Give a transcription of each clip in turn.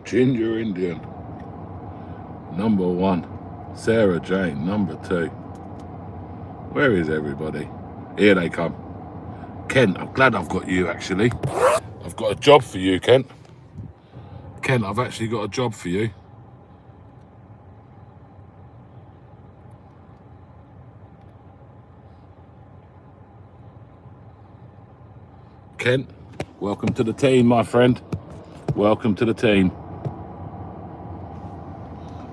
Ginger Indian, number 1. Sarah Jane, number 2. Where is everybody? Here they come. Kent, I'm glad I've got you actually. I've got a job for you, Kent. Kent, I've actually got a job for you. Kent, welcome to the team, my friend. Welcome to the team.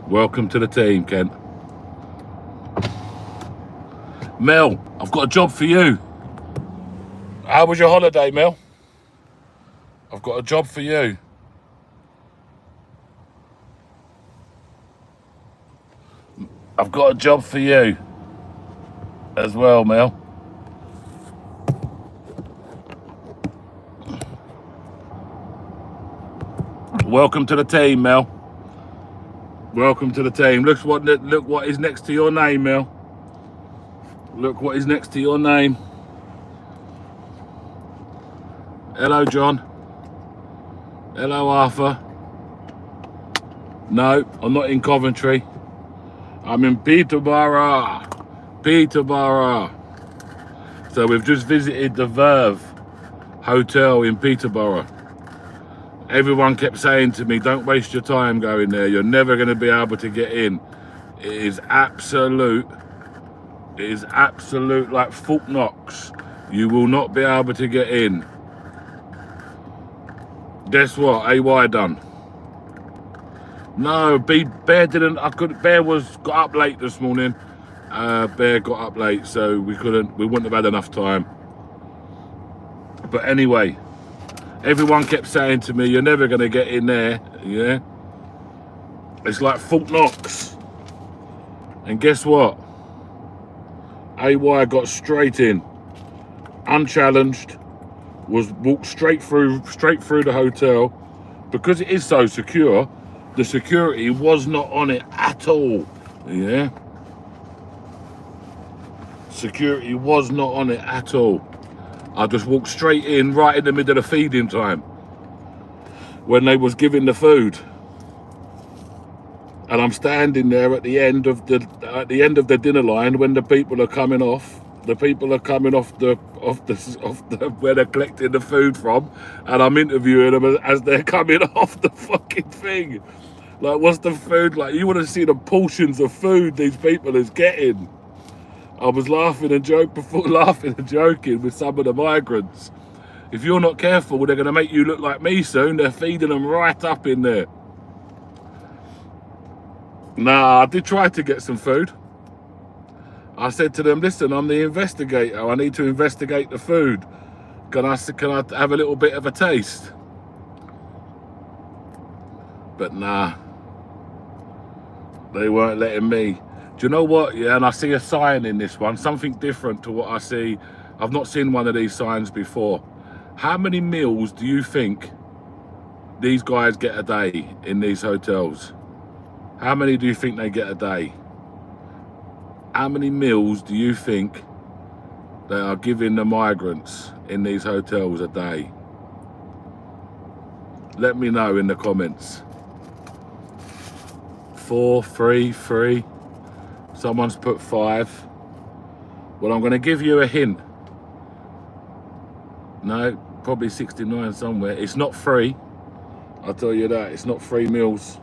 Welcome to the team, Kent. Mel, I've got a job for you. How was your holiday, Mel? I've got a job for you. I've got a job for you as well, Mel. Welcome to the team, Mel. Welcome to the team. Look what is next to your name, Mel. Look what is next to your name. Hello, John. Hello, Arthur. No, I'm not in Coventry. I'm in Peterborough. Peterborough. So we've just visited the Verve Hotel in Peterborough. Everyone kept saying to me, don't waste your time going there. You're never going to be able to get in. It is absolute like Fort Knox. You will not be able to get in. Guess what? AY done. No, Bear didn't. Bear got up late this morning. Bear got up late, so we wouldn't have had enough time. But anyway, everyone kept saying to me, you're never going to get in there. Yeah. It's like Fort Knox. And guess what? AY got straight in, unchallenged, walked straight through the hotel. Because it is so secure, the security was not on it at all. Yeah. Security was not on it at all. I just walked straight in right in the middle of feeding time when they was giving the food. And I'm standing there at the end of the dinner line when the people are coming off. The people are coming off the where they're collecting the food from, and I'm interviewing them as they're coming off the fucking thing. Like, what's the food like? You want to see the portions of food these people is getting. I was laughing and joking with some of the migrants. If you're not careful, they're going to make you look like me soon. They're feeding them right up in there. Nah, I did try to get some food. I said to them, listen, I'm the investigator. I need to investigate the food. Can I have a little bit of a taste? But nah, they weren't letting me. Do you know what? Yeah, and I see a sign in this one, something different to what I see. I've not seen one of these signs before. How many meals do you think these guys get a day in these hotels? How many do you think they get a day? How many meals do you think they are giving the migrants in these hotels a day? Let me know in the comments. 4, 3, 3. Someone's put 5. Well, I'm going to give you a hint. No, probably 69 somewhere. It's not free. I'll tell you that. It's not free meals.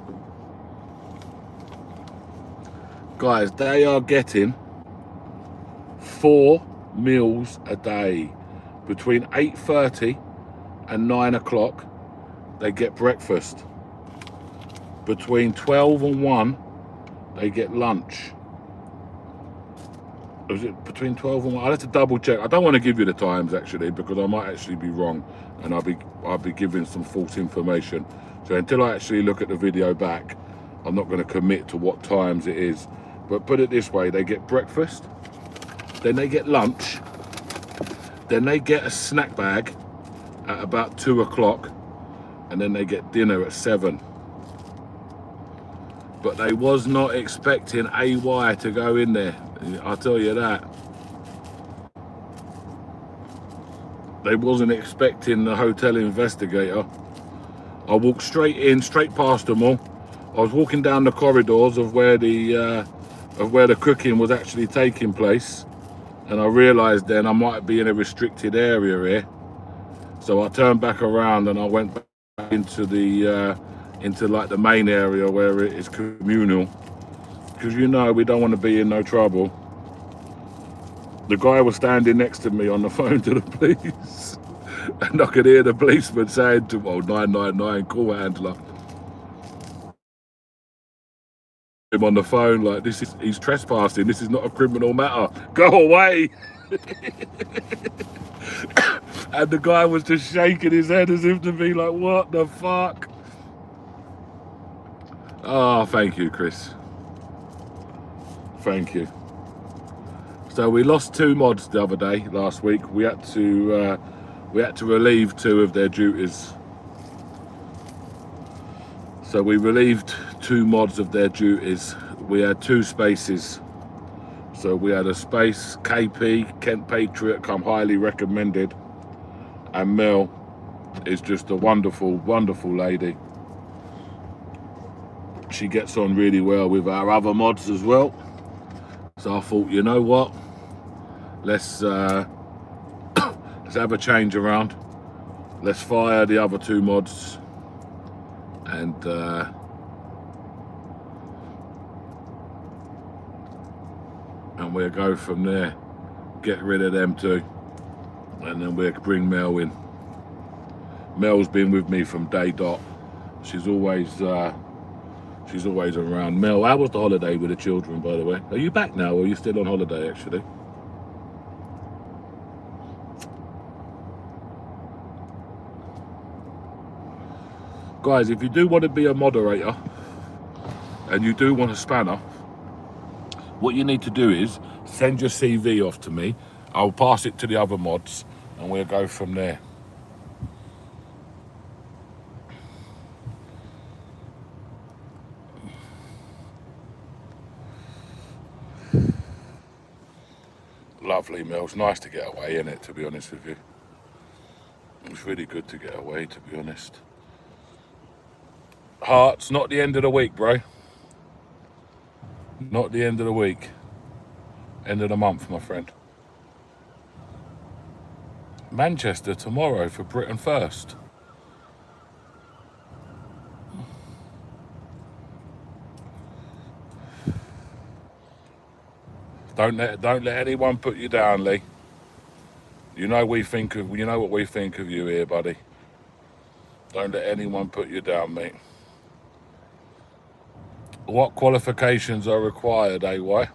Guys, they are getting 4 meals a day. Between 8:30 and 9 o'clock, they get breakfast. Between 12 and 1, they get lunch. Was it between 12 and 1? I'll have to double check. I don't want to give you the times actually, because I might actually be wrong and I'll be giving some false information. So until I actually look at the video back, I'm not going to commit to what times it is. But put it this way, they get breakfast, then they get lunch, then they get a snack bag at about 2 o'clock, and then they get dinner at 7. But they was not expecting AY to go in there, I'll tell you that. They wasn't expecting the hotel investigator. I walked straight in, straight past them all. I was walking down the corridors of where the cooking was actually taking place, and I realised then I might be in a restricted area here. So I turned back around and I went back into the into like the main area where it is communal, because you know we don't want to be in no trouble. The guy was standing next to me on the phone to the police, and I could hear the policeman saying to him, "Oh, 999 call handler." Him on the phone like, he's trespassing. This is not a criminal matter. Go away. And the guy was just shaking his head as if to be like, what the fuck? Oh, thank you, Chris. Thank you. So we lost 2 mods the other day, last week. We had to relieve 2 of their duties. So we relieved 2 mods of their duties. We had 2 spaces. So we had a space, KP, Kent Patriot, come highly recommended. And Mel is just a wonderful, wonderful lady. She gets on really well with our other mods as well. So I thought, you know what? Let's have a change around. Let's fire the other 2 mods. And we'll go from there. Get rid of them 2, and then we'll bring Mel in. Mel's been with me from day dot. She's always around. Mel, how was the holiday with the children, by the way? Are you back now, or are you still on holiday actually? Guys, if you do want to be a moderator and you do want a spanner, what you need to do is send your CV off to me. I'll pass it to the other mods and we'll go from there. Lovely, Mel. It's nice to get away, isn't it, to be honest with you? It's really good to get away, to be honest. Hearts, not the end of the week, bro. Not the end of the week. End of the month, my friend. Manchester tomorrow for Britain first. Don't let anyone put you down, Lee. You know what we think of you here, buddy. Don't let anyone put you down, mate. What qualifications are required, AY?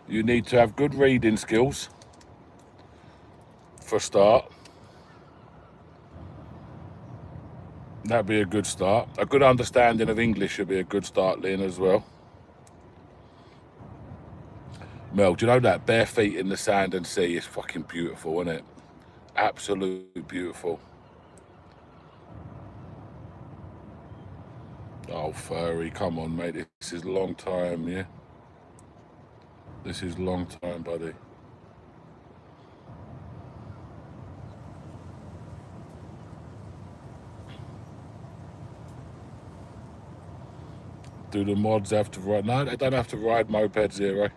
You need to have good reading skills, for a start. That'd be a good start. A good understanding of English should be a good start, Lynn, as well. Mel, do you know that bare feet in the sand and sea is fucking beautiful, isn't it? Absolutely beautiful. Oh, furry, come on, mate. This is a long time, yeah? This is a long time, buddy. Do the mods have to ride? No, they don't have to ride Moped Zero.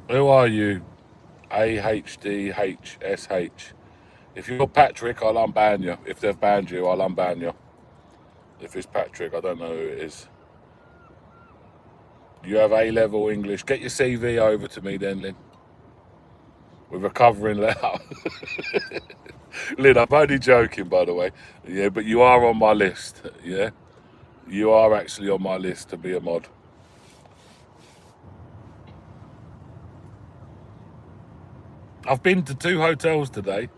Who are you? AHDHSH. If you're Patrick, I'll unban you. If they've banned you, I'll unban you. If it's Patrick, I don't know who it is. Do you have A-level English? Get your CV over to me then, Lynn. We're recovering now. Lynn, I'm only joking, by the way. Yeah, but you are on my list. Yeah, you are actually on my list to be a mod. I've been to 2 hotels today.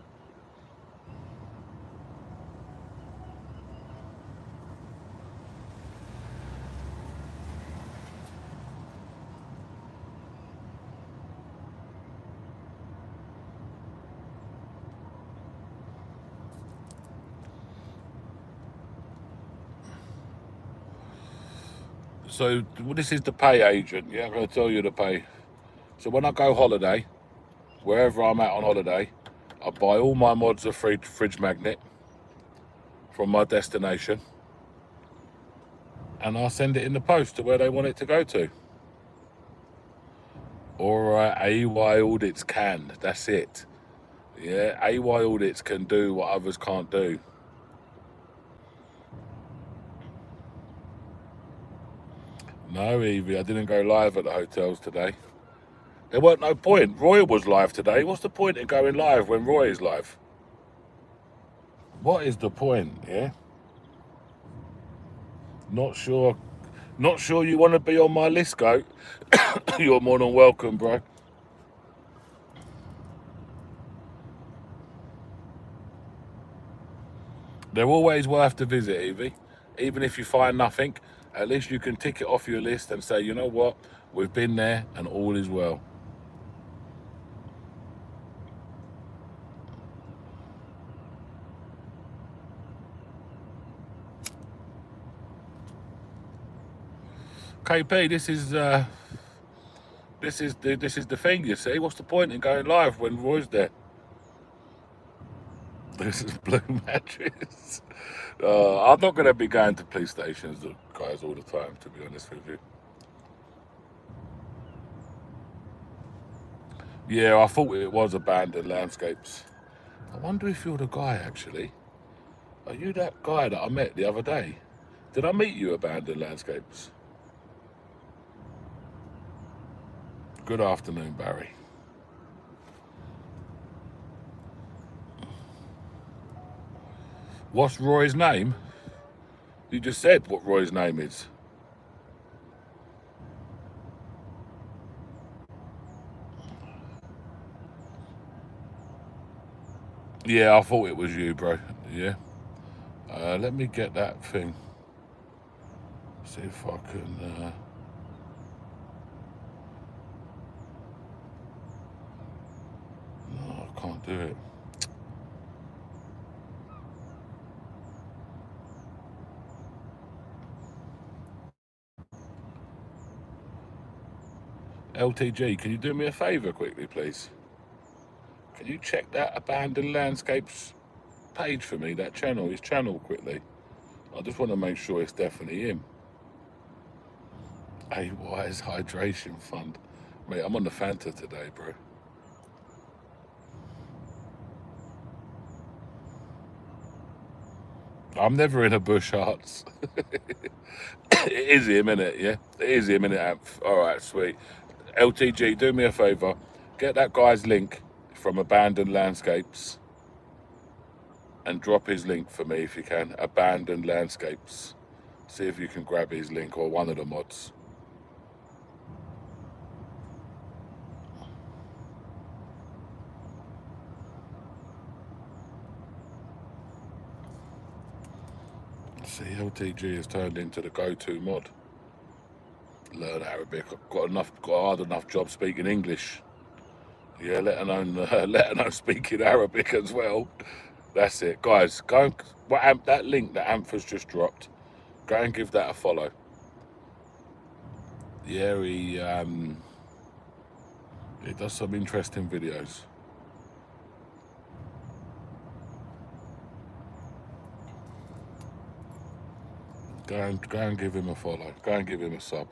So this is the pay agent. Yeah, I'm going to tell you the pay. So when I go holiday, wherever I'm at on holiday, I buy all my mods a fridge magnet from my destination, and I send it in the post to where they want it to go to. Or AY audits can. That's it. Yeah, AY audits can do what others can't do. No, Evie, I didn't go live at the hotels today. There weren't no point. Roy was live today. What's the point in going live when Roy is live? What is the point, yeah? Not sure you want to be on my list, Goat. You're more than welcome, bro. They're always worth to visit, Evie. Even if you find nothing, at least you can tick it off your list and say, you know what, we've been there and all is well. KP, this is the thing, you see. What's the point in going live when Roy's there? This is Blue Mattress. I'm not going to be going to police stations, guys, all the time, to be honest with you. Yeah, I thought it was Abandoned Landscapes. I wonder if you're the guy, actually. Are you that guy that I met the other day? Did I meet you, Abandoned Landscapes? Good afternoon, Barry. What's Roy's name? You just said what Roy's name is. Yeah, I thought it was you, bro. Yeah. Let me get that thing. See if I can... No, I can't do it. LTG, can you do me a favour quickly, please? Can you check that Abandoned Landscapes page for me, that channel, his channel, quickly? I just want to make sure it's definitely him. AY's Hydration Fund. Mate, I'm on the Fanta today, bro. I'm never in a bush, Hearts. It is him, innit? Yeah? It is him, innit? Alright, sweet. LTG, do me a favour. Get that guy's link from Abandoned Landscapes and drop his link for me if you can. Abandoned Landscapes. See if you can grab his link or one of the mods. See, LTG has turned into the go-to mod. Learn Arabic. I've got a hard enough job speaking English. Yeah, let alone speaking Arabic as well. That's it, guys. Go. That link that Ampha's just dropped. Go and give that a follow. Yeah, he does some interesting videos. Go and give him a follow. Go and give him a sub.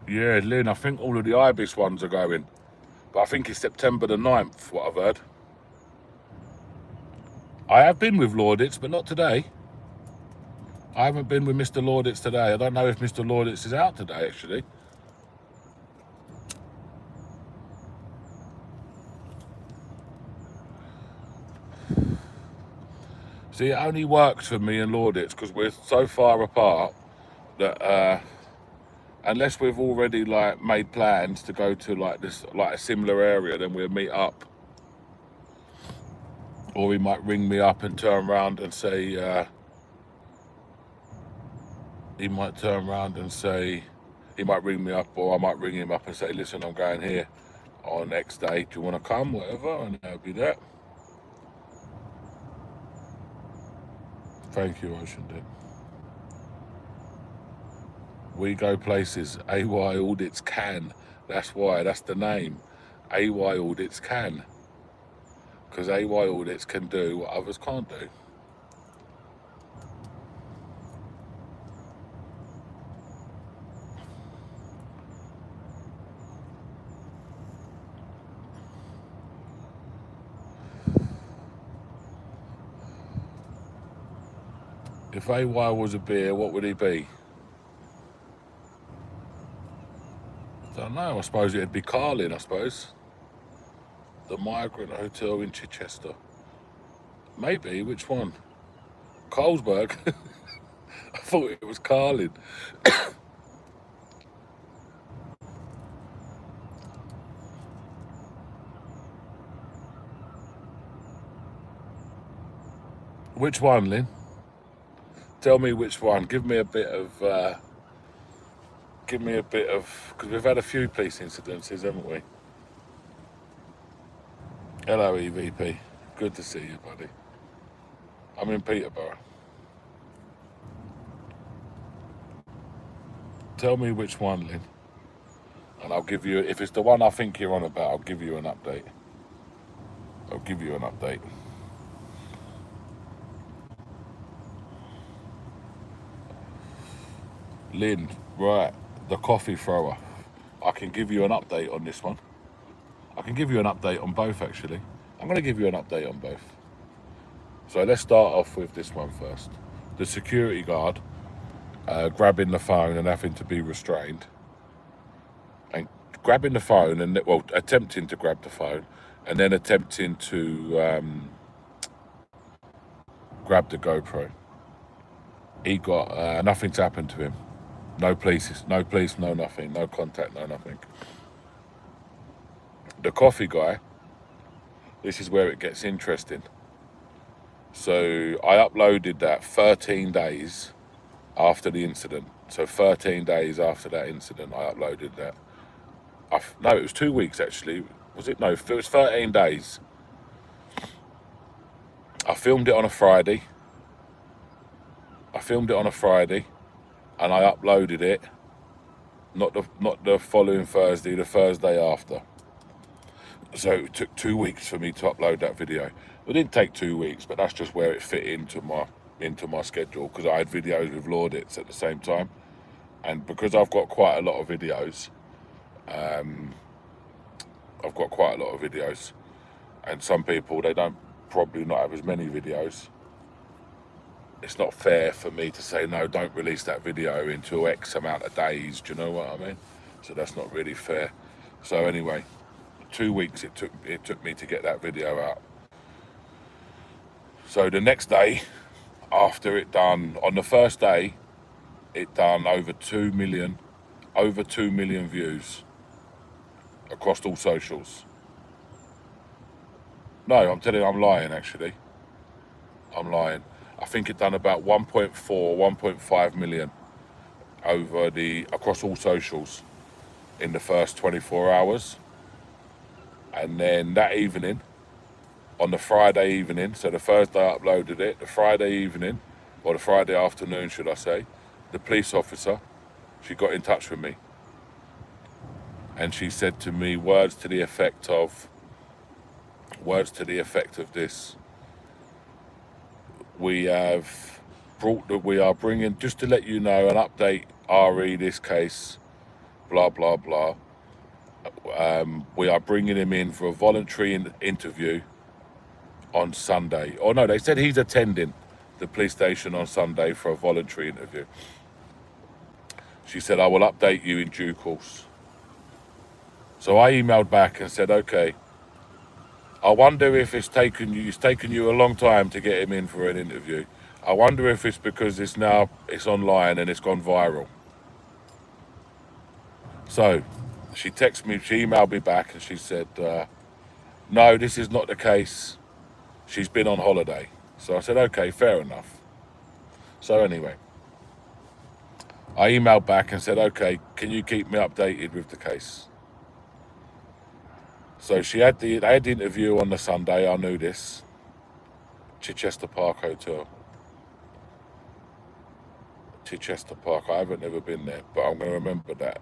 Yeah, Lynn, I think all of the Ibis ones are going. But I think it's September the 9th, what I've heard. I have been with Laudits, but not today. I haven't been with Mr. Laudits today. I don't know if Mr. Laudits is out today, actually. See, it only works for me and Laudits because we're so far apart that unless we've already like made plans to go to like this, like a similar area, then we'll meet up. Or he might ring me up and turn around and say, he might ring me up, or I might ring him up and say, listen, I'm going here on X day. Do you want to come? Whatever, and that'll be that. Thank you, Ocean Deep. We go places. AY Audits can. That's why. That's the name. AY Audits can. Because AY Audits can do what others can't do. If AY was a beer, what would he be? I don't know. I suppose it'd be Carlin, I suppose. The Migrant Hotel in Chichester. Maybe. Which one? Carlsberg? I thought it was Carlin. Which one, Lynn? Tell me which one. Give me a bit of, because we've had a few police incidences, haven't we? Hello, EVP. Good to see you, buddy. I'm in Peterborough. Tell me which one, Lynn. And I'll give you, if it's the one I think you're on about, I'll give you an update. Lynn, right, the coffee thrower. I can give you an update on this one. I can give you an update on both, actually. I'm going to give you an update on both. So let's start off with this one first. The security guard grabbing the phone and having to be restrained. And grabbing the phone, and well, attempting to grab the phone, and then attempting to grab the GoPro. He got, nothing's happened to him. No police, no nothing, no contact, no nothing. The coffee guy, this is where it gets interesting. So I uploaded that 13 days after the incident. So 13 days after that incident, I uploaded that. No, it was 2 weeks actually. Was it? No, it was 13 days. I filmed it on a Friday. And I uploaded it, not the following Thursday, the Thursday after. So it took 2 weeks for me to upload that video. It didn't take 2 weeks, but that's just where it fit into my schedule, because I had videos with Laudits at the same time, and because I've got quite a lot of videos, and some people, they don't probably not have as many videos. It's not fair for me to say, no, don't release that video into X amount of days. Do you know what I mean? So that's not really fair. So anyway, 2 weeks it took me to get that video out. So the next day, after it done, on the first day, it done over 2 million views across all socials. No, I'm telling you, I'm lying actually. I think it done about 1.4, 1.5 million across all socials in the first 24 hours. And then that evening, on the Friday evening, so the Thursday I uploaded it, the Friday evening, or the Friday afternoon, should I say, the police officer, she got in touch with me. And she said to me words to the effect of this. We are bringing, just to let you know, an update, RE, this case, blah, blah, blah. We are bringing him in for a voluntary interview on Sunday. Oh no, they said he's attending. the police station on Sunday for a voluntary interview. She said, I will update you in due course. So I emailed back and said, okay, I wonder if it's taken you a long time to get him in for an interview. I wonder if it's because it's online and it's gone viral. So she emailed me back and she said, no, this is not the case. She's been on holiday. So I said, okay, fair enough. So anyway, I emailed back and said, okay, can you keep me updated with the case? So they had the interview on the Sunday, I knew this. Chichester Park Hotel. Chichester Park, I haven't never been there, but I'm going to remember that.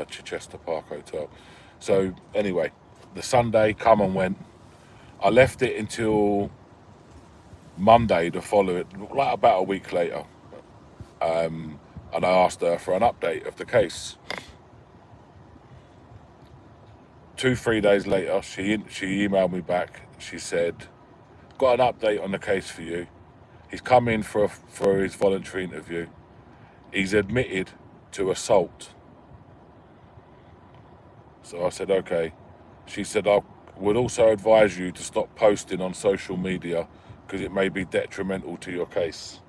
Chichester Park Hotel. So anyway, the Sunday come and went. I left it until Monday to follow it, like about a week later. And I asked her for an update of the case. 2-3 days later, she emailed me back. She said, got an update on the case for you. He's come in for his voluntary interview. He's admitted to assault. So I said, okay. She said, I would also advise you to stop posting on social media because it may be detrimental to your case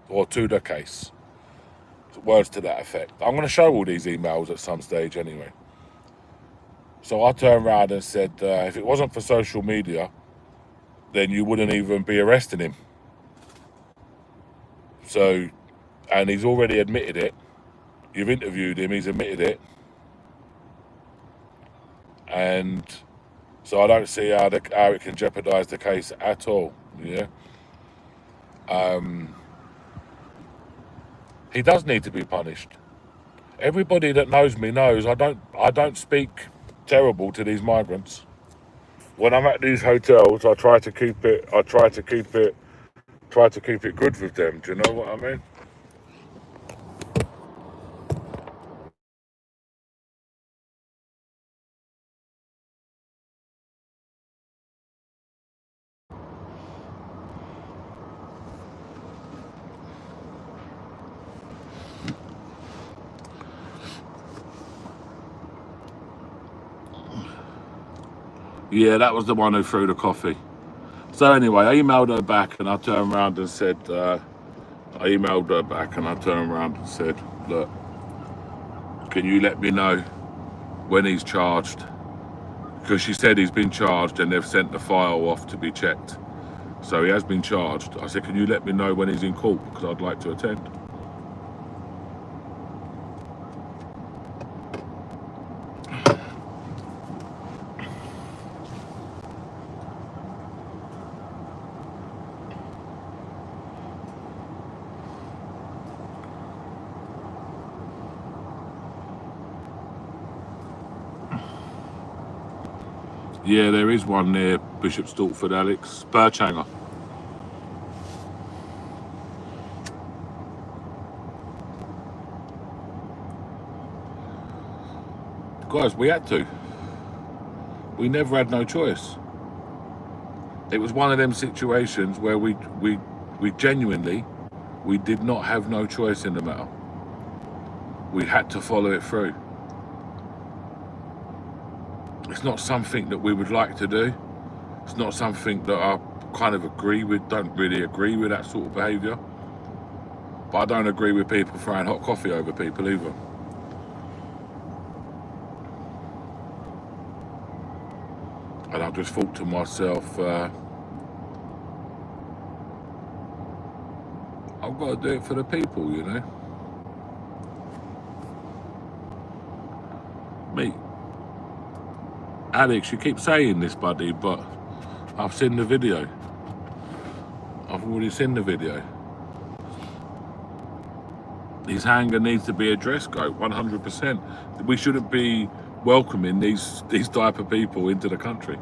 or to the case. Words to that effect. I'm going to show all these emails at some stage anyway. So I turned around and said, if it wasn't for social media, then you wouldn't even be arresting him. So, and he's already admitted it. You've interviewed him, he's admitted it. And so I don't see how it can jeopardise the case at all. Yeah. He does need to be punished. Everybody that knows me knows I don't speak terrible to these migrants. When I'm at these hotels, I try to keep it good with them. Do you know what I mean? Yeah, that was the one who threw the coffee. So anyway, I emailed her back and I turned around and said, look, can you let me know when he's charged? Because she said he's been charged and they've sent the file off to be checked. So he has been charged. I said, can you let me know when he's in court? Because I'd like to attend. Yeah, there is one near Bishop Stortford, Alex. Birchanger. Guys, we had to. We never had no choice. It was one of them situations where we genuinely, we did not have no choice in the matter. We had to follow it through. It's not something that we would like to do. It's not something that I kind of don't really agree with that sort of behaviour. But I don't agree with people throwing hot coffee over people either. And I just thought to myself, I've got to do it for the people, you know. Me. Alex, you keep saying this, buddy, but I've seen the video. I've already seen the video. His anger needs to be addressed, go 100%. We shouldn't be welcoming these type of people into the country.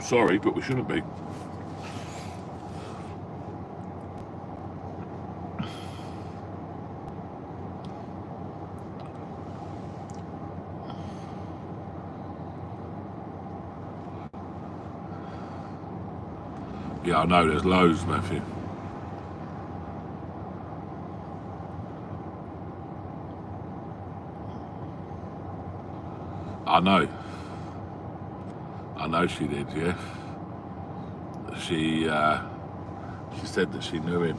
Sorry, but we shouldn't be. Yeah, I know, there's loads, Matthew. I know she did, yeah. She said that she knew him.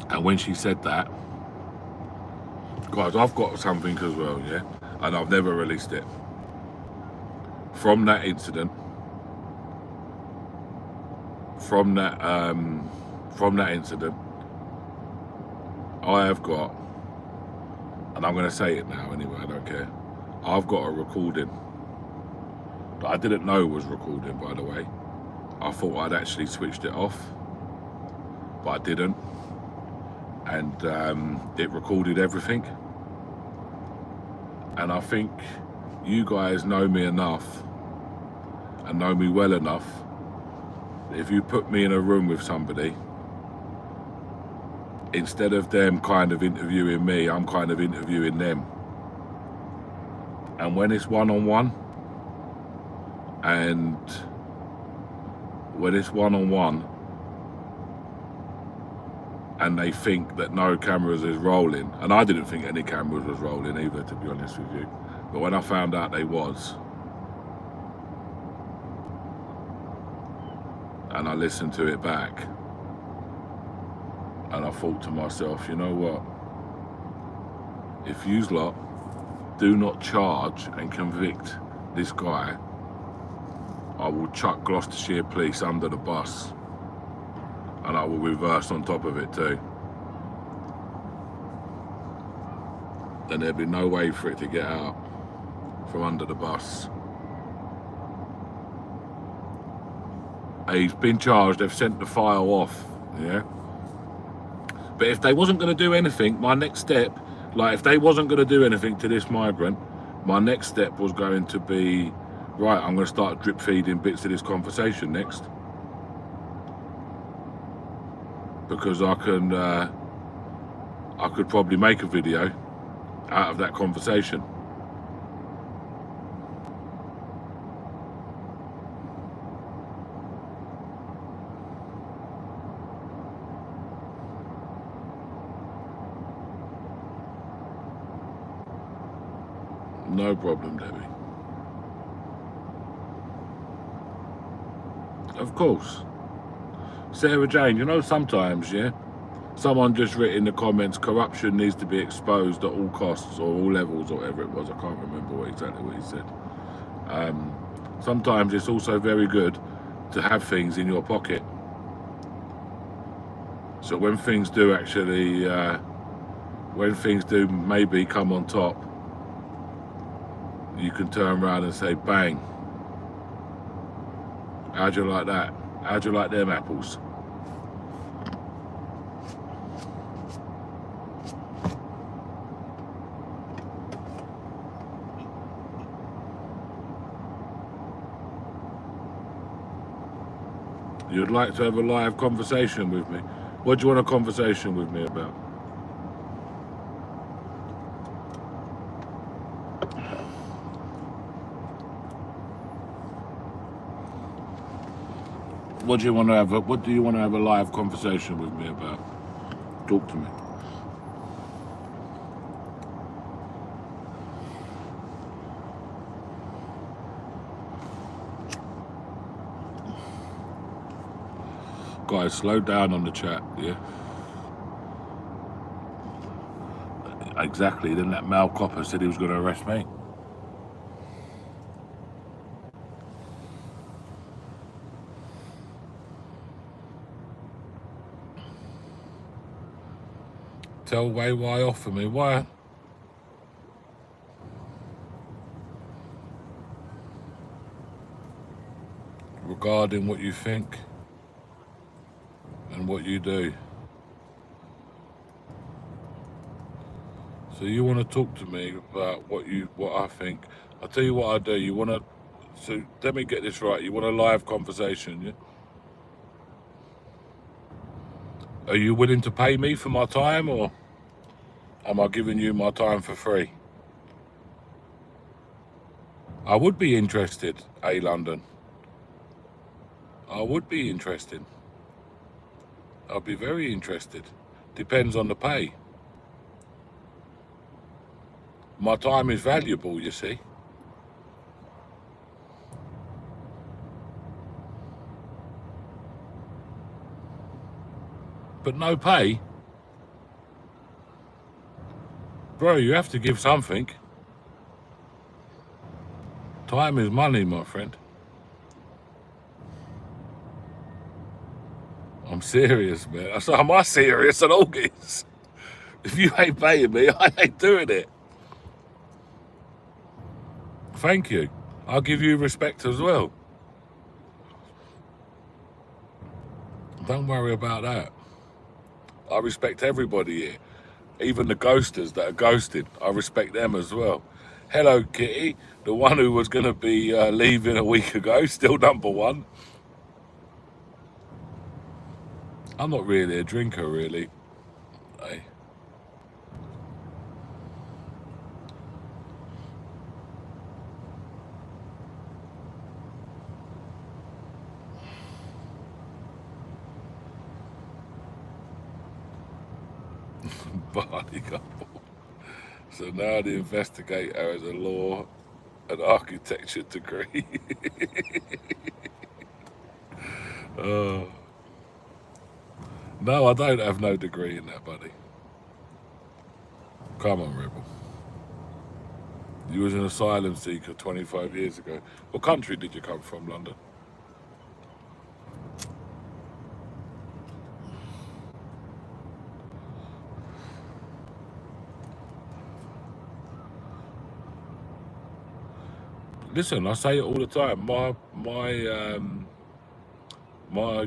And when she said that, guys, I've got something as well, yeah? And I've never released it. From that incident, from that incident, I have got, and I'm going to say it now anyway, I don't care. I've got a recording that I didn't know was recording, by the way. I thought I'd actually switched it off, but I didn't. And it recorded everything. And I think you guys know me enough and know me well enough that if you put me in a room with somebody, instead of them kind of interviewing me, I'm kind of interviewing them. And when it's one-on-one, and they think that no cameras is rolling, and I didn't think any cameras was rolling either, to be honest with you, but when I found out they was, and I listened to it back, and I thought to myself, you know what, if yous lot do not charge and convict this guy, I will chuck Gloucestershire Police under the bus, and I will reverse on top of it too. Then there'd be no way for it to get out from under the bus. He's been charged, they've sent the file off, yeah? But if they wasn't going to do anything, my next step, like if they wasn't going to do anything to this migrant, my next step was going to be, right, I'm going to start drip feeding bits of this conversation next. Because I could probably make a video out of that conversation. No problem, Debbie. Of course. Sarah Jane, you know, sometimes, yeah, someone just written in the comments, corruption needs to be exposed at all costs or all levels or whatever it was. I can't remember exactly what he said. Sometimes it's also very good to have things in your pocket. So when things do actually, maybe come on top, you can turn around and say, bang. How'd you like that? How'd you like them apples? You'd like to have a live conversation with me? What do you want a conversation with me about? What do you want to have a live conversation with me about? Talk to me. Guys, slow down on the chat, yeah? Exactly, then that Mal Copper said he was going to arrest me. Tell Way why offer me, why? Regarding what you think and what you do. So you want to talk to me about what I think. I'll tell you what I do. You want to, so let me get this right. You want a live conversation, yeah? Are you willing to pay me for my time, or am I giving you my time for free? I would be interested, London. I would be interested. I'd be very interested. Depends on the pay. My time is valuable, you see. But no pay? Bro, you have to give something. Time is money, my friend. I'm serious, man. So am I serious at August? If you ain't paying me, I ain't doing it. Thank you. I'll give you respect as well. Don't worry about that. I respect everybody here. Even the ghosters that are ghosted, I respect them as well. Hello, Kitty, the one who was going to be leaving a week ago, still number one. I'm not really a drinker, really. Hey. Barney couple. So now the investigator has a law and architecture degree. No, I don't have no degree in that, buddy. Come on, Rebel. You was an asylum seeker 25 years ago. What country did you come from, London? Listen, I say it all the time.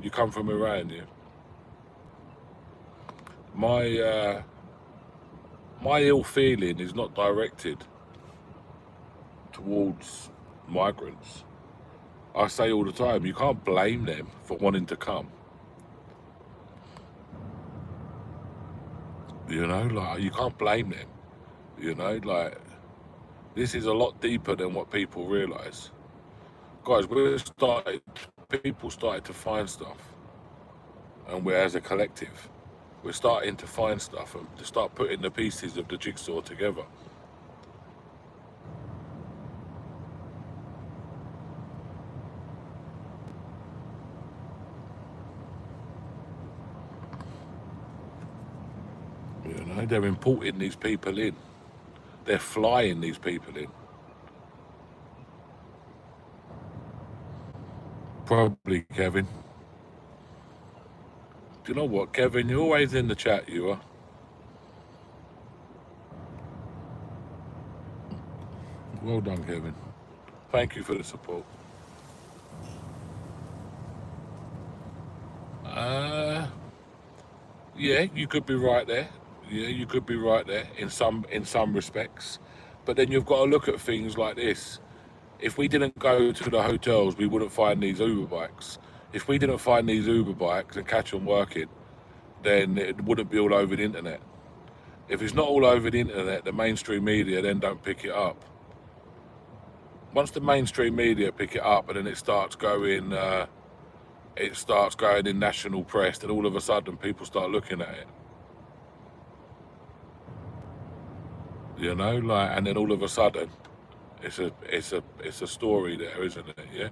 You come from Iran, yeah. My ill feeling is not directed towards migrants. I say all the time, you can't blame them for wanting to come. You know, like, you can't blame them. You know, like, this is a lot deeper than what people realise. Guys, people started to find stuff. And we're, as a collective, we're starting to find stuff and to start putting the pieces of the jigsaw together. You know, they're importing these people in. They're flying these people in. Probably, Kevin. Do you know what, Kevin? You're always in the chat, you are. Well done, Kevin. Thank you for the support. Yeah, you could be right there. Yeah, you could be right there in some respects. But then you've got to look at things like this. If we didn't go to the hotels, we wouldn't find these Uber bikes. If we didn't find these Uber bikes and catch them working, then it wouldn't be all over the internet. If it's not all over the internet, the mainstream media then don't pick it up. Once the mainstream media pick it up and then it starts going in national press, then all of a sudden people start looking at it. You know, like, and then all of a sudden it's a story there, isn't it? Yeah.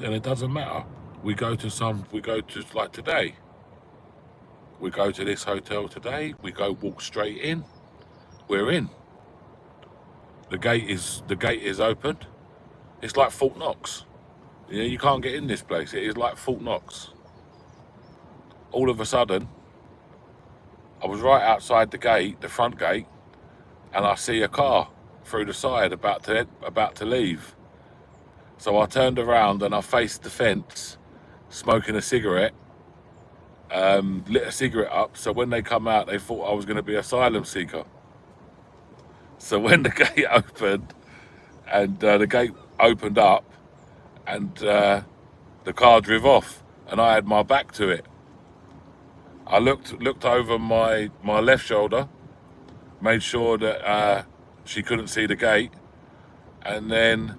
And it doesn't matter. We go to like today. We go to this hotel today. We go walk straight in. We're in. The gate is opened. It's like Fort Knox. Yeah, you can't get in this place. It is like Fort Knox. All of a sudden, I was right outside the gate, the front gate, and I see a car through the side about to leave. So I turned around and I faced the fence, smoking a cigarette, lit a cigarette up. So when they come out, they thought I was going to be an asylum seeker. So when the gate opened, and the gate opened up, and the car drove off, and I had my back to it. I looked over my left shoulder, made sure that she couldn't see the gate, and then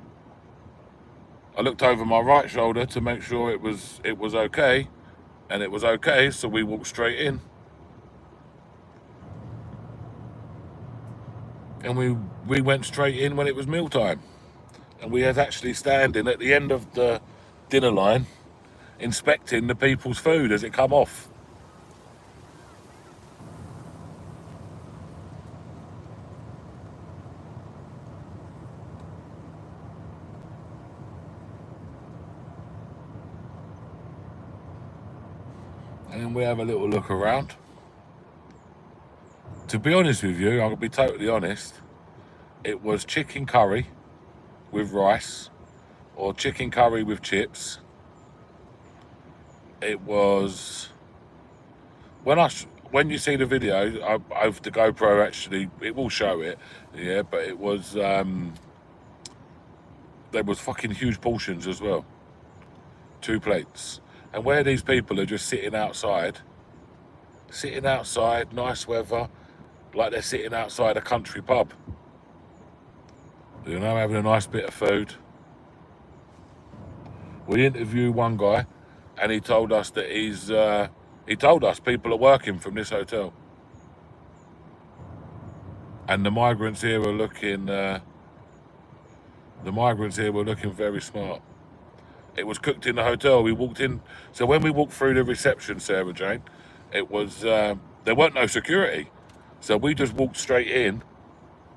I looked over my right shoulder to make sure it was okay, and it was okay. So we walked straight in, and we went straight in when it was mealtime, and we was actually standing at the end of the dinner line, inspecting the people's food as it come off. And then we have a little look around. To be honest with you, I'll be totally honest, it was chicken curry with rice or chicken curry with chips. It was, when you see the video, I've the GoPro actually, it will show it, yeah, but it was, there was fucking huge portions as well. 2 plates. And where these people are just sitting outside, nice weather, like they're sitting outside a country pub, you know, having a nice bit of food. We interviewed one guy, and he told us that he told us people are working from this hotel, and the migrants here were looking very smart. It was cooked in the hotel. We walked in, so when we walked through the reception, Sarah Jane, it was there weren't no security, so we just walked straight in.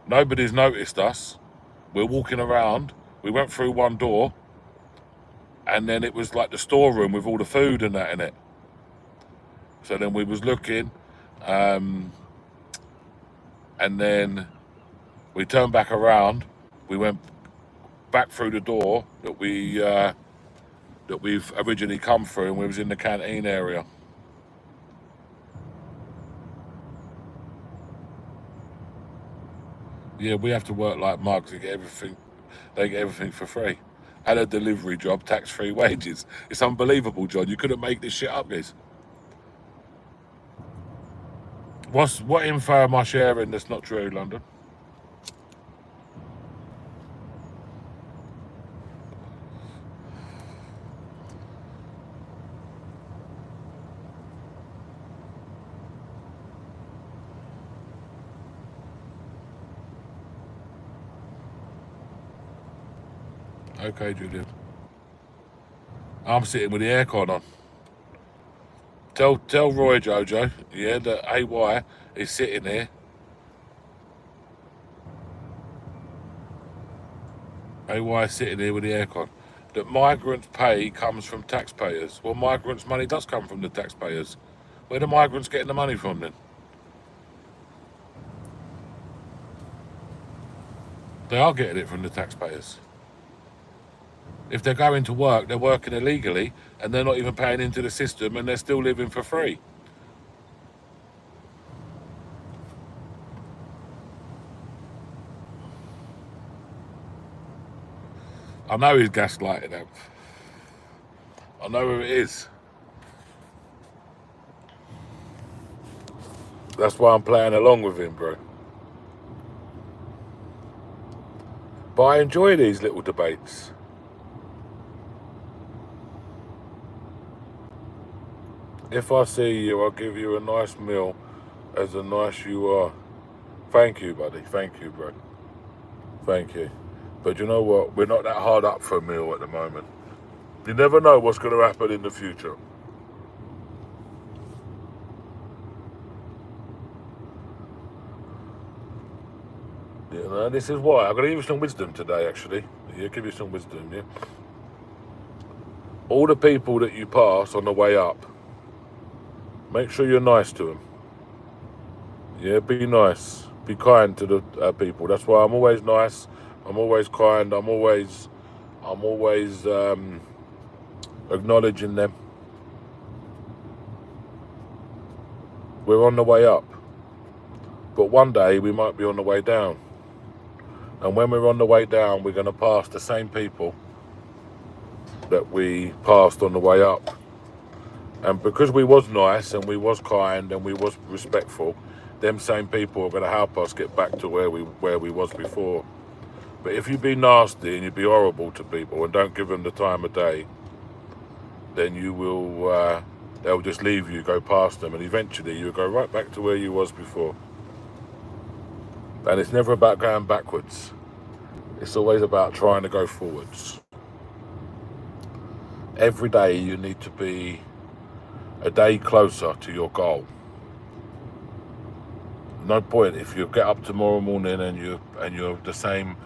Nobody's noticed us. We're walking around. We went through one door, and then it was like the storeroom with all the food and that in it. So then we was looking, and then we turned back around. We went back through the door that we've originally come through, and we was in the canteen area. Yeah, we have to work like mugs to get everything. They get everything for free. Had a delivery job, tax-free wages. It's unbelievable, John. You couldn't make this shit up, guys. What info am I sharing that's not true, London? Okay, Julian. I'm sitting with the aircon on. Tell Roy Jojo, yeah, that AY is sitting here. AY is sitting here with the aircon. That migrants' pay comes from taxpayers. Well, migrants' money does come from the taxpayers. Where the migrants getting the money from then? They are getting it from the taxpayers. If they're going to work, they're working illegally, and they're not even paying into the system, and they're still living for free. I know he's gaslighting them. I know who it is. That's why I'm playing along with him, bro. But I enjoy these little debates. If I see you, I'll give you a nice meal, as a nice you are. Thank you, buddy. Thank you, bro. Thank you. But you know what? We're not that hard up for a meal at the moment. You never know what's going to happen in the future. You know, this is why. I'm going to give you some wisdom today, actually. Yeah, give you some wisdom, yeah? All the people that you pass on the way up, make sure you're nice to them. Yeah, be nice. Be kind to the people. That's why I'm always nice. I'm always kind. I'm always acknowledging them. We're on the way up. But one day we might be on the way down. And when we're on the way down, we're going to pass the same people that we passed on the way up. And because we was nice and we was kind and we was respectful, them same people are going to help us get back to where we was before. But if you be nasty and you be horrible to people and don't give them the time of day, then you will they'll just leave you, go past them, and eventually you'll go right back to where you was before. And it's never about going backwards. It's always about trying to go forwards. Every day you need to be a day closer to your goal. No point if you get up tomorrow morning and you're the same,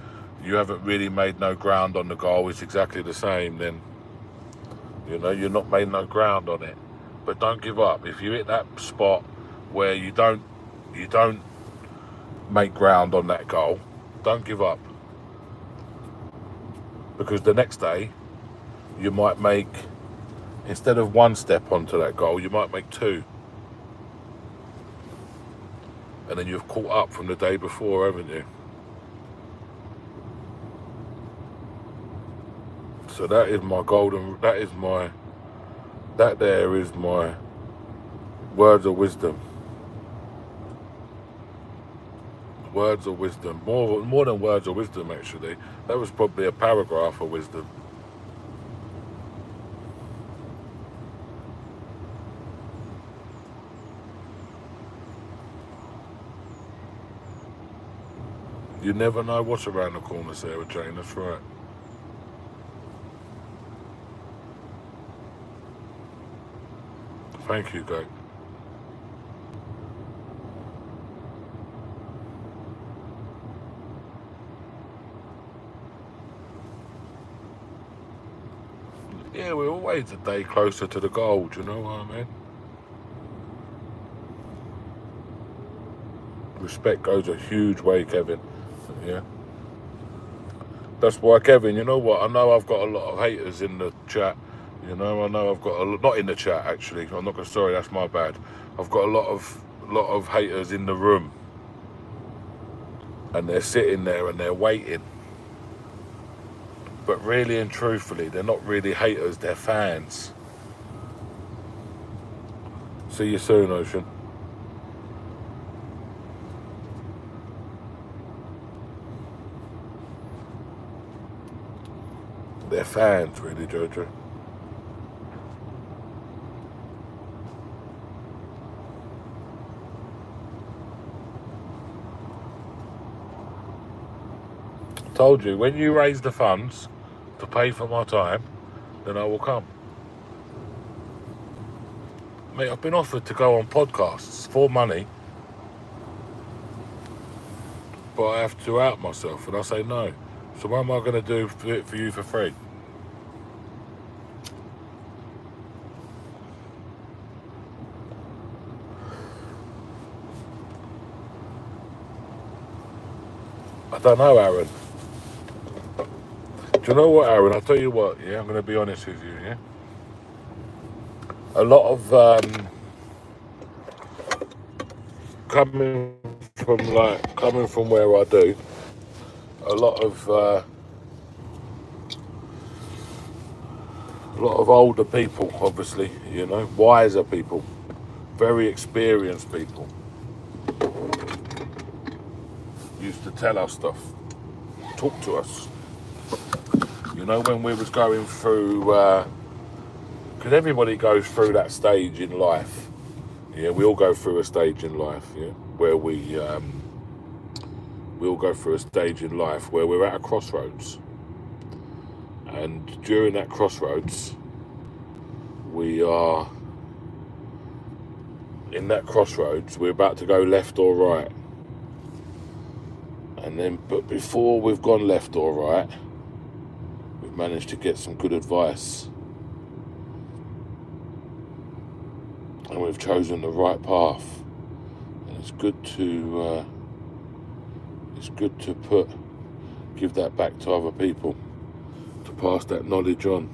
you haven't really made no ground on the goal, it's exactly the same, then you're not made no ground on it. But don't give up. If you hit that spot where you don't make ground on that goal, don't give up. Because the next day you might make, instead of one step onto that goal, you might make two. And then you've caught up from the day before, haven't you? So that is my golden, that there is my words of wisdom. Words of wisdom. More than words of wisdom, actually. That was probably a paragraph of wisdom. You never know what's around the corner, Sarah Jane, that's right. Thank you, Goat. Yeah, we're always a day closer to the goal, do you know what I mean? Respect goes a huge way, Kevin. Yeah. That's why, Kevin, you know what? I know I've got a lot of haters in the chat. I know I've got a lot, not in the chat actually. I'm not gonna, sorry, that's my bad. I've got a lot of haters in the room, and they're sitting there and they're waiting. But really and truthfully, they're not really haters, they're fans. See you soon, Ocean. They're fans, really, Jojo. Told you, when you raise the funds to pay for my time, then I will come. Mate, I've been offered to go on podcasts for money, but I have to out myself, and I say no. So what am I going to do it for you for free? I don't know, Aaron. Do you know what, Aaron? I'll tell you what, yeah, I'm going to be honest with you, yeah? A lot of coming from where I do, a lot of older people, obviously, wiser people, very experienced people, used to tell us stuff, talk to us. When we was going through, because everybody goes through that stage in life. Yeah, we all go through a stage in life, yeah, where we all go through a stage in life where we're at a crossroads. And during that crossroads, we are in that crossroads, we're about to go left or right. But before we've gone left or right, we've managed to get some good advice. And we've chosen the right path. And it's good to give that back to other people, to pass that knowledge on.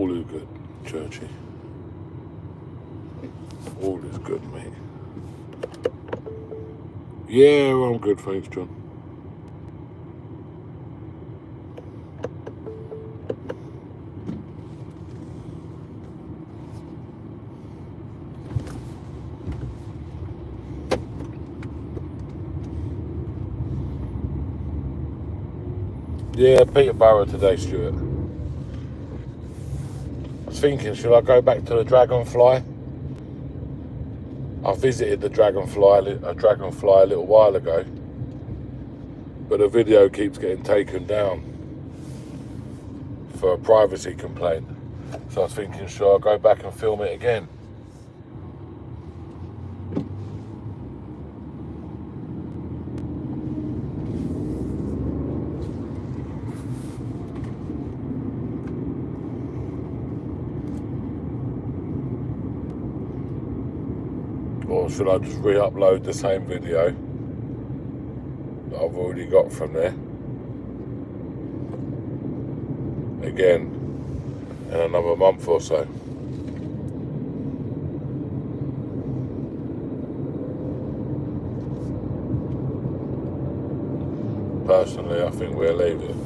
All is good, Churchy. All is good, mate. Yeah, I'm good, thanks, John. Yeah, Peterborough today, Stuart. I was thinking, should I go back to the Dragonfly? I visited the Dragonfly a little while ago, but the video keeps getting taken down for a privacy complaint. So I was thinking, should I go back and film it again? Or should I just re-upload the same video that I've already got from there again in another month or so? Personally, I think we'll leave it.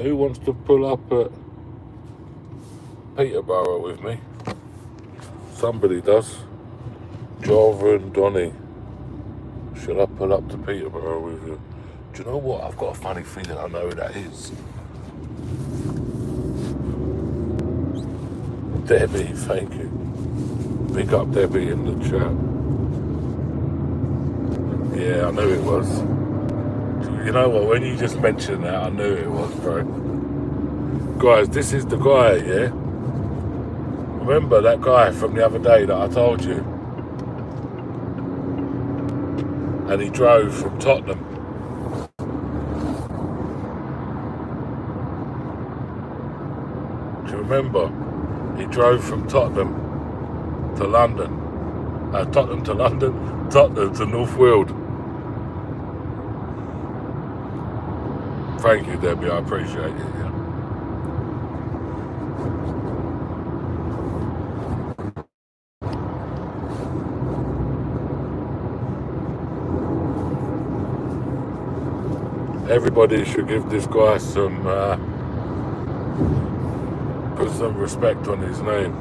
Who wants to pull up at Peterborough with me? Somebody does. Jova and Donny. Should I pull up to Peterborough with you? Do you know what? I've got a funny feeling I know who that is. Debbie, thank you. Big up Debbie in the chat. Yeah, I knew it was. You know what, when you just mentioned that, I knew it was, bro. Guys, this is the guy, yeah? Remember that guy from the other day that I told you? And he drove from Tottenham. Do you remember? He drove from Tottenham to London. Tottenham to London, Tottenham to North Weald. Thank you, Debbie, I appreciate it. Yeah. Everybody should give this guy some, put some respect on his name.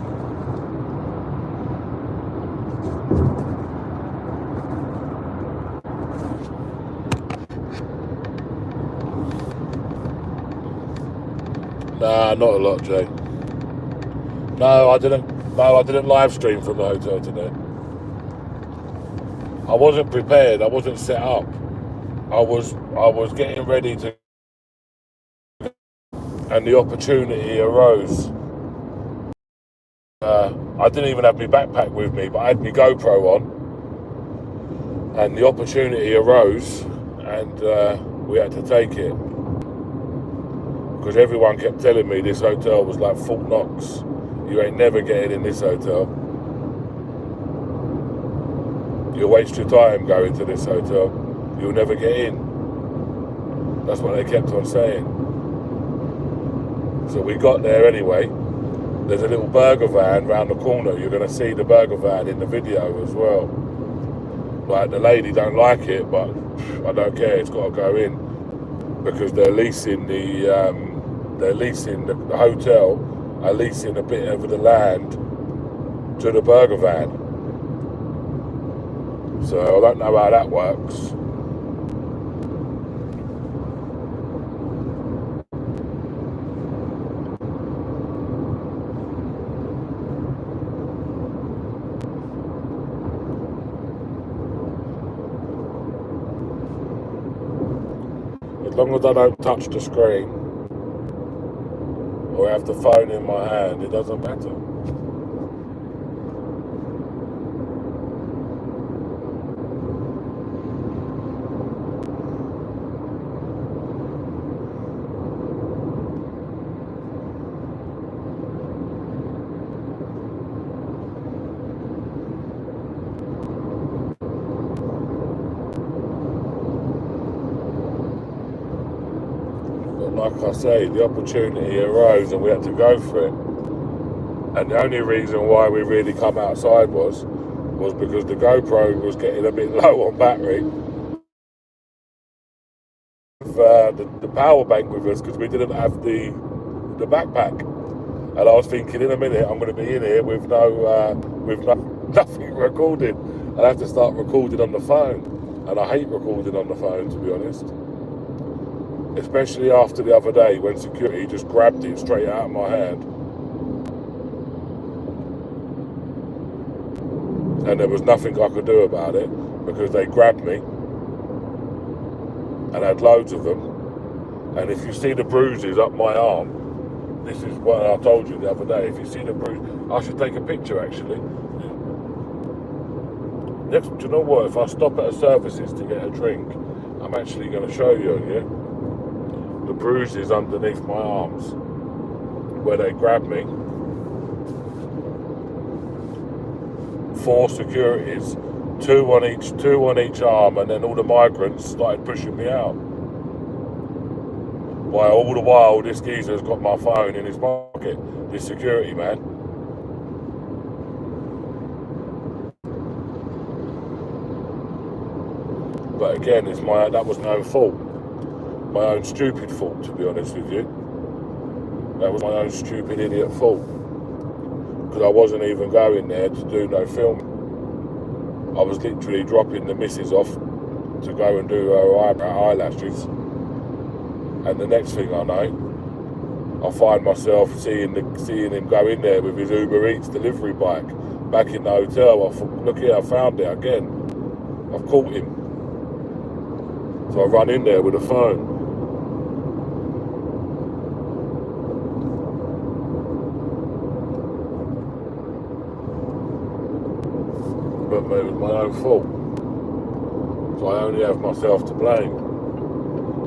Nah, not a lot, Jay. No, I didn't live stream from the hotel today. I wasn't prepared. I wasn't set up. I was getting ready to, and the opportunity arose. I didn't even have my backpack with me, but I had my GoPro on, and the opportunity arose, and we had to take it. Because everyone kept telling me this hotel was like Fort Knox. You ain't never getting in this hotel. You'll waste your time going to this hotel. You'll never get in. That's what they kept on saying. So we got there anyway. There's a little burger van round the corner. You're going to see the burger van in the video as well. Like, the lady don't like it, but I don't care. It's got to go in because they're leasing the hotel, are leasing a bit of the land to the burger van. So I don't know how that works. As long as I don't touch the screen or have the phone in my hand, it doesn't matter. But like I say, the opportunity arose and we had to go for it. And the only reason why we really come outside was because the GoPro was getting a bit low on battery. The power bank with us because we didn't have the backpack. And I was thinking, in a minute, I'm going to be in here with nothing recorded. I'll have to start recording on the phone. And I hate recording on the phone, to be honest. Especially after the other day when security just grabbed it straight out of my hand. And there was nothing I could do about it because they grabbed me and had loads of them. And if you see the bruises up my arm, this is what I told you the other day. If you see the bruise, I should take a picture actually. Next, do you know what? If I stop at a services to get a drink, I'm actually going to show you, the bruises underneath my arms where they grabbed me. 4 securities, two on each arm, and then all the migrants started pushing me out. While all the while, this geezer's got my phone in his pocket, this security man. But again, that was my own fault. My own stupid fault, to be honest with you. That was my own stupid idiot fault. Because I wasn't even going there to do no filming. I was literally dropping the missus off to go and do her eyelashes. And the next thing I know, I find myself seeing him go in there with his Uber Eats delivery bike back in the hotel. I thought, look here, I found it again. I've caught him. So I run in there with a phone. But it was my own fault. So I only have myself to blame.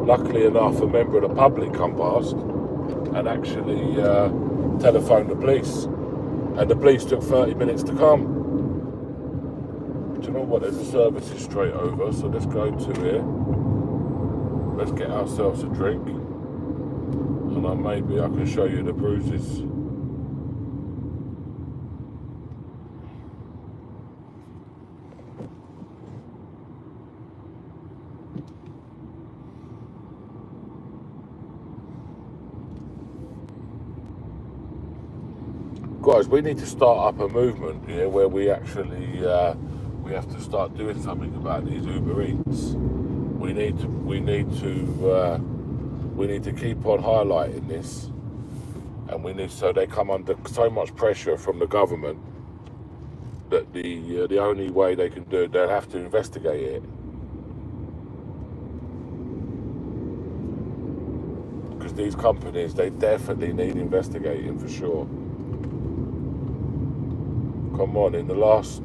Luckily enough, a member of the public come past and actually telephoned the police. And the police took 30 minutes to come. Do you know what? There's a services straight over, so let's go to here. Let's get ourselves a drink. And maybe I can show you the bruises. Guys, we need to start up a movement here where we actually we have to start doing something about these Uber Eats. We need to keep on highlighting this, and so they come under so much pressure from the government that the only way they can do it, they'll have to investigate it. Because these companies, they definitely need investigating for sure. Come on, in the last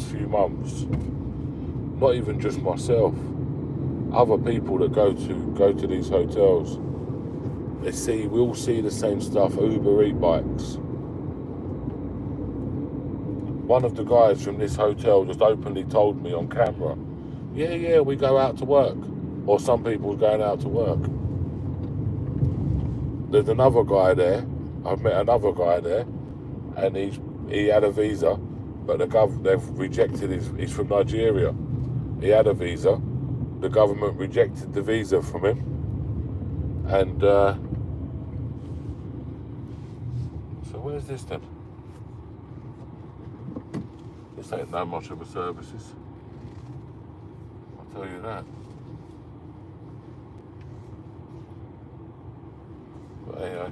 few months, not even just myself, other people that go to these hotels, we all see the same stuff, Uber Eats bikes. One of the guys from this hotel just openly told me on camera, yeah, we go out to work, or some people going out to work. There's another guy there, I've met another guy there, and he had a visa, but they've rejected he's from Nigeria. He had a visa, the government rejected the visa from him, and so where's this then? This ain't no much of a services, I'll tell you that. But anyway.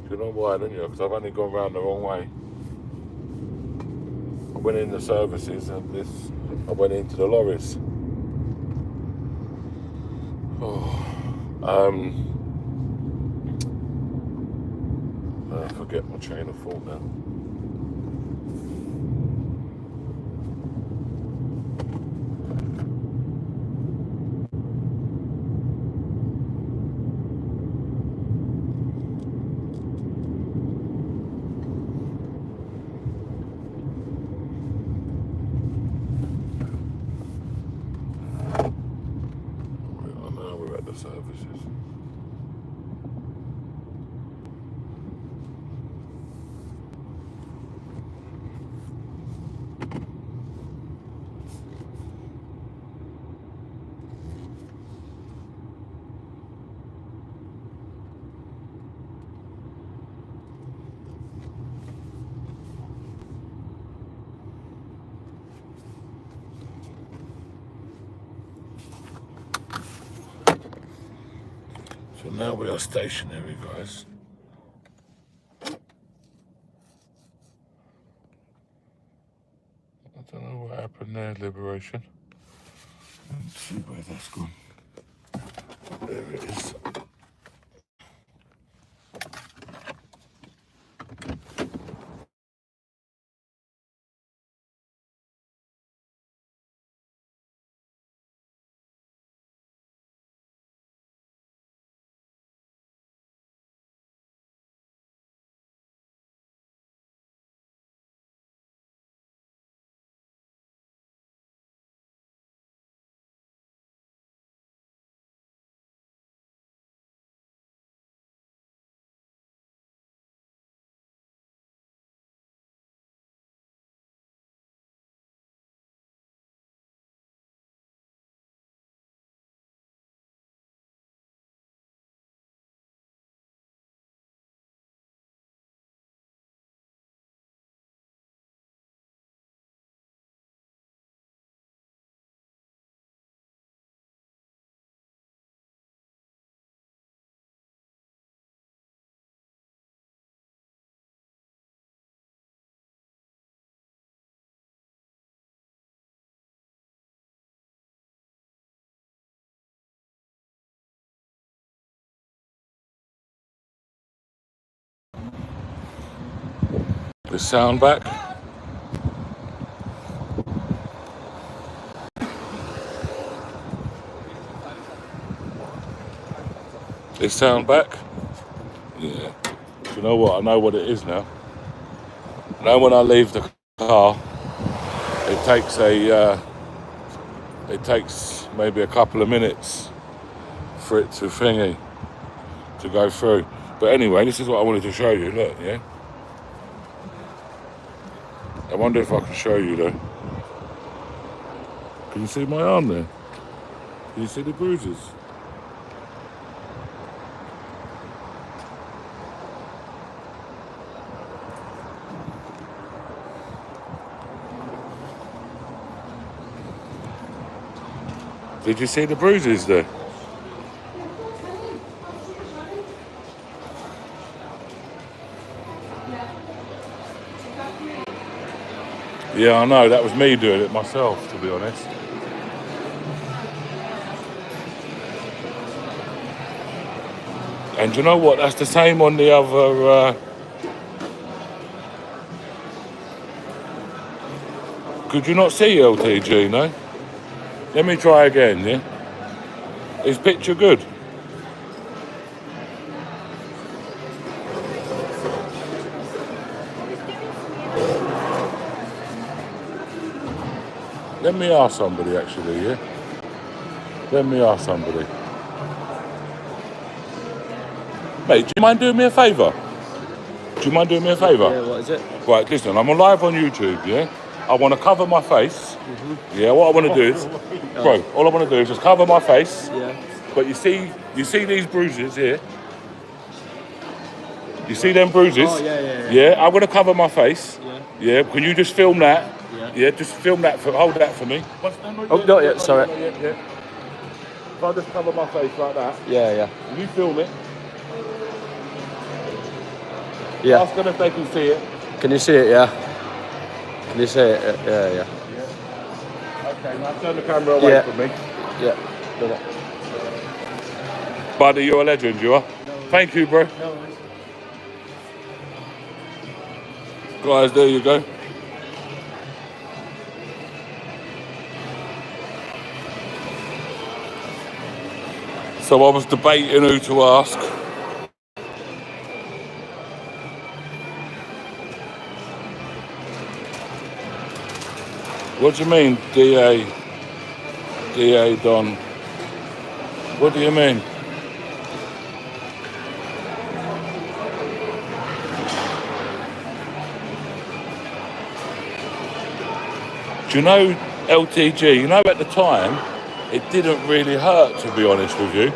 You know why, don't you? Because I've only gone round the wrong way. I went in the services and I went into the lorries. I forget my train of thought now. Now we are stationary, guys. I don't know what happened there, Liberation. Let's see where that's gone. There it is. The sound back. Is sound back? Yeah. You know what? I know what it is now. Now when I leave the car, it takes maybe a couple of minutes for it to go through. But anyway, this is what I wanted to show you. Look, yeah. I wonder if I can show you though. Can you see my arm there? Can you see the bruises? Did you see the bruises there? Yeah, I know, that was me doing it myself, to be honest. And you know what, that's the same on the other... Could you not see LTG, no? Let me try again, yeah? Is picture good? Let me ask somebody, actually, yeah? Let me ask somebody. Mate, do you mind doing me a favour? Do you mind doing me a favour? Yeah, what is it? Right, listen, I'm live on YouTube, yeah? I want to cover my face. Mm-hmm. Yeah, what I want to do is... Bro, all I want to do is just cover my face. Yeah. But you see these bruises here? You see them bruises? Oh, yeah. Yeah, I'm going to cover my face. Yeah. Yeah, can you just film that? Yeah, just film that, hold that for me. Oh, not yet, sorry. Yeah. If I just cover my face like that. Yeah. Can you film it? Yeah. Ask them if they can see it. Can you see it, yeah? Can you see it? Yeah. Okay, now turn the camera away from me. Yeah, do that. Buddy, you're a legend, you are. Thank you, bro. Guys, there you go. So I was debating who to ask. What do you mean, DA Don? What do you mean? Do you know LTG? You know, at the time, it didn't really hurt, to be honest with you.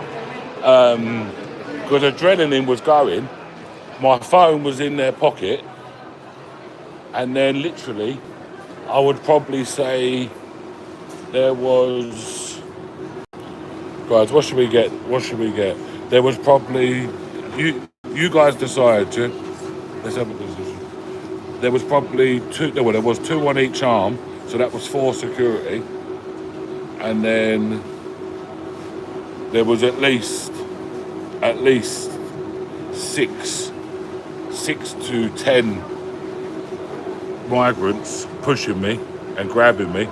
Because adrenaline was going. My phone was in their pocket. And then literally, I would probably say there was... Guys, what should we get? There was probably you guys decide. Yeah? Let's have a position. There was probably two. Well, there was two on each arm, so that was 4 security, and then there was at least six to 10 migrants pushing me and grabbing me.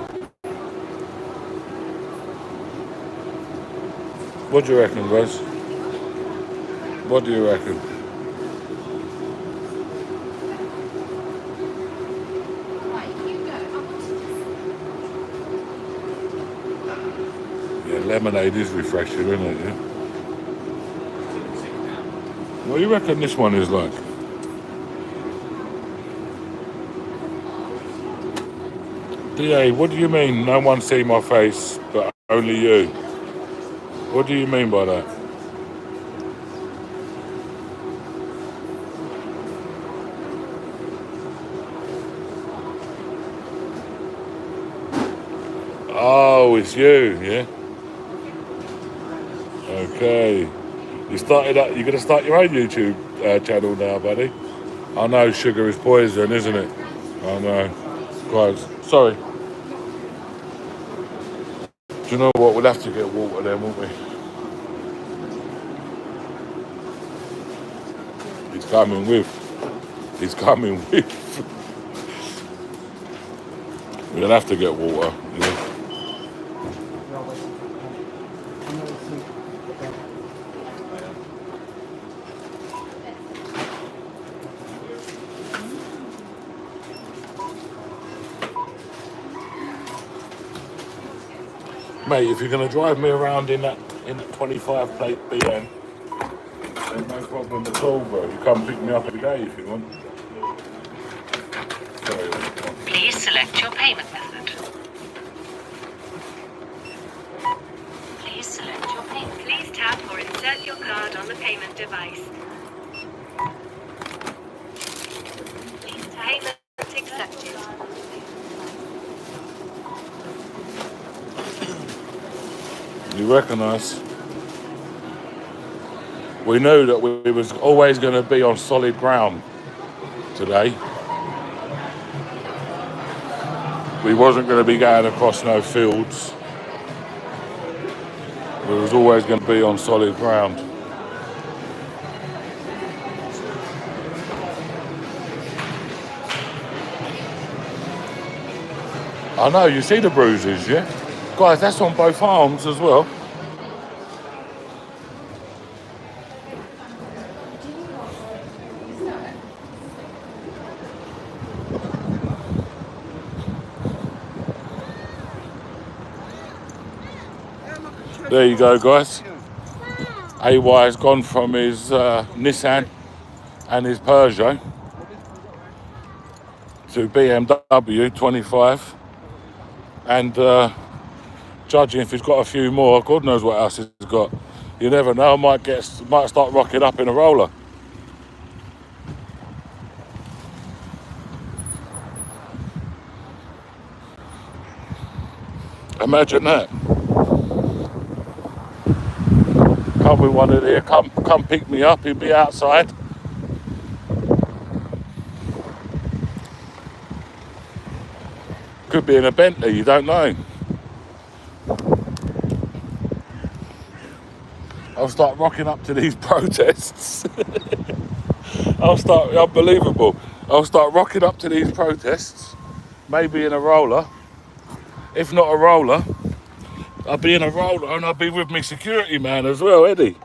What do you reckon, guys? What do you reckon? Yeah, lemonade is refreshing, isn't it? Yeah? What do you reckon this one is like? DA, what do you mean no one see my face but only you? What do you mean by that? Oh, it's you, yeah? Okay. You're going to start your own YouTube channel now, buddy? I know sugar is poison, isn't it? I know. Guys, sorry. Do you know what? We'll have to get water then, won't we? He's coming with. We'll have to get water. Yeah. Mate, if you're going to drive me around in that 25 plate BM, then no problem at all, bro. You come pick me up every day if you want. Sorry. Please select your payment method. Please select your payment. Please tap or insert your card on the payment device. Please tap. Payment accepted. You recognise? We knew that we was always going to be on solid ground today. We wasn't going to be going across no fields. We was always going to be on solid ground. I know, you see the bruises, yeah? Guys, that's on both arms as well. There you go, guys. AY's gone from his Nissan and his Peugeot to BMW 25. And judging if he's got a few more, God knows what else he's got. You never know, might start rocking up in a roller. Imagine that. Come with one of here, come pick me up, he'll be outside. Could be in a Bentley, you don't know. I'll start rocking up to these protests. Unbelievable. I'll start rocking up to these protests, maybe in a roller. If not a roller, I'll be in a roller and I'll be with my security man as well, Eddie.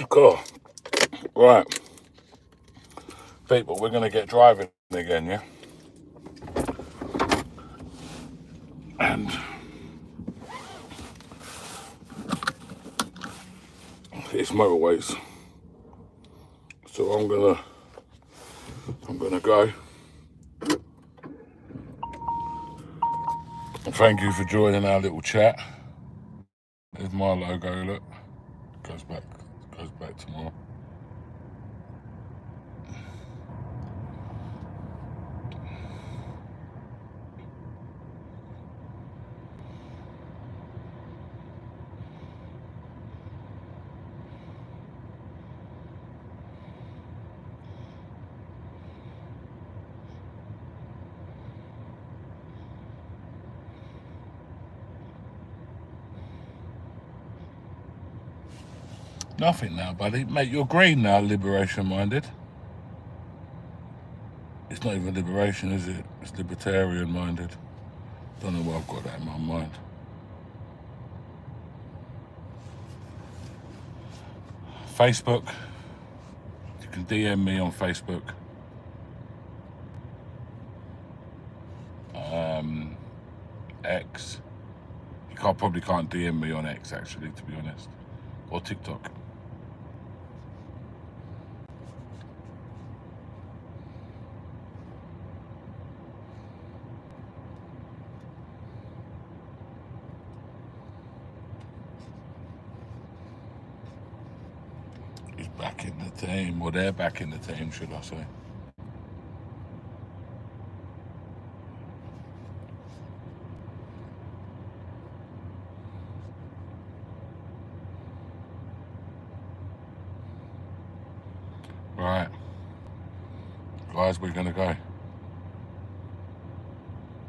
Cool. Right. People, we're going to get driving again, yeah? And it's motorways. So I'm gonna go. Thank you for joining our little chat. There's my logo, look. Goes back tomorrow. Nothing now, buddy. Mate, you're green now, liberation-minded. It's not even liberation, is it? It's libertarian-minded. Don't know why I've got that in my mind. Facebook. You can DM me on Facebook. X. You probably can't DM me on X, actually, to be honest. Or TikTok. He's back in the team. Well, they're back in the team, should I say. Right. Guys, we're going to go.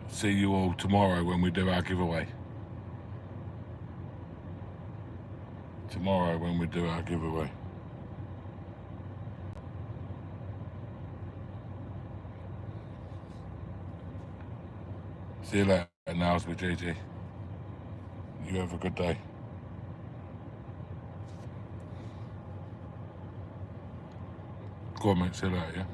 See you all tomorrow when we do our giveaway. Tomorrow when we do our giveaway. See you later. Now's with Gigi. You have a good day. Go on, mate. See you later, yeah?